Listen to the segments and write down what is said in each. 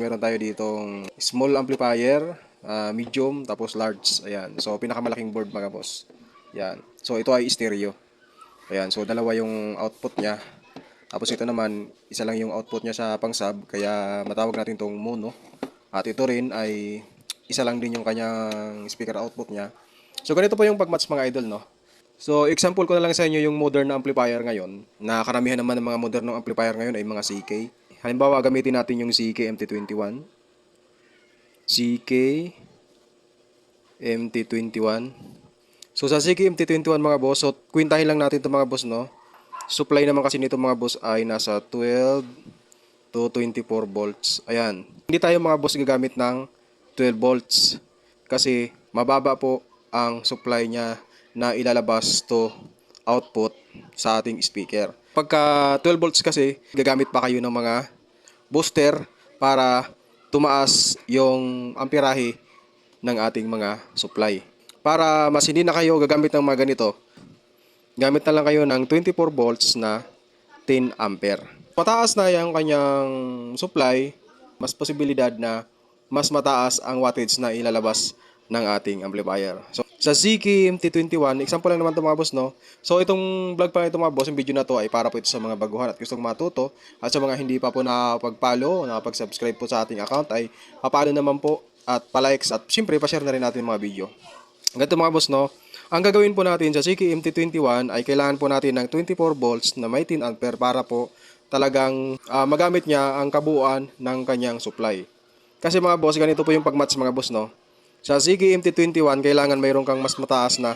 Meron tayo ditong small amplifier, medium, tapos large. Ayan. So, pinakamalaking board mga boss. Ayan. So, ito ay stereo. Ayan. So, dalawa yung output niya. Tapos ito naman, isa lang yung output niya sa pang-sub. Kaya matawag natin itong mono. At ito rin ay isa lang din yung kanyang speaker output niya. So, ganito po yung pag-match mga idol, no? So, example ko na lang sa inyo yung modern na amplifier ngayon. Na karamihan naman ng mga modernong amplifier ngayon ay mga CK. Halimbawa, gamitin natin yung CK MT21. CK MT21. So sa CK MT21 mga boss, so kwintahin lang natin ito mga boss, no. Supply naman kasi nito mga boss ay nasa 12 to 24 volts. Ayan. Hindi tayo mga boss gagamit ng 12 volts kasi mababa po ang supply niya na ilalabas to output sa ating speaker. Pagka 12 volts kasi, gagamit pa kayo ng mga booster para tumaas yung amperahe ng ating mga supply. Para mas hindi na kayo gagamit ng mga ganito, gamit na lang kayo ng 24 volts na 10 ampere. Mataas na yung kanyang supply, mas posibilidad na mas mataas ang wattage na ilalabas ng ating amplifier. So, sa ZK MT21, example lang naman ito mga boss, no? So, itong vlog pa ito mga boss, yung video na to ay para po ito sa mga baguhan at gustong matuto. At sa mga hindi pa po nakapag-follow, nakapag-subscribe po sa ating account ay papalo naman po at pa-likes at syempre pa-share na rin natin mga video. Ganito mga boss, no? Ang gagawin po natin sa ZK MT21 ay kailangan po natin ng 24 volts na may 10 ampere para po talagang magamit niya ang kabuuan ng kanyang supply. Kasi mga boss, ganito po yung pag-match mga boss, no? Sa ZK MT21, kailangan mayroon kang mas mataas na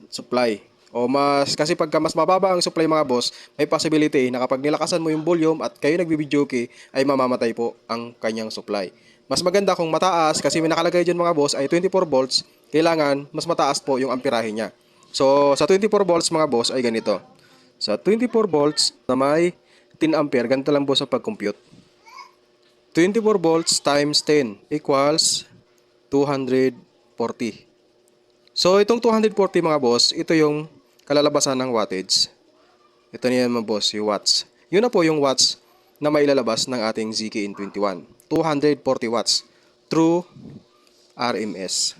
supply. O mas, kasi pagka mas mababa ang supply mga boss, may possibility na kapag nilakasan mo yung volume at kayo nagbibidyoke, ay mamamatay po ang kanyang supply. Mas maganda kung mataas, kasi may nakalagay dyan mga boss ay 24 volts, kailangan mas mataas po yung amperahe niya. So, sa 24 volts mga boss ay ganito. Sa 24 volts na may 10 ampere, ganito lang boss sa pag-compute. 24 volts times 10 equals 240. So, itong 240 mga boss, ito yung kalalabasan ng wattage. Ito niyan mga boss, yung watts. Yun na po yung watts na mailalabas ng ating ZK-N21. 240 watts through RMS.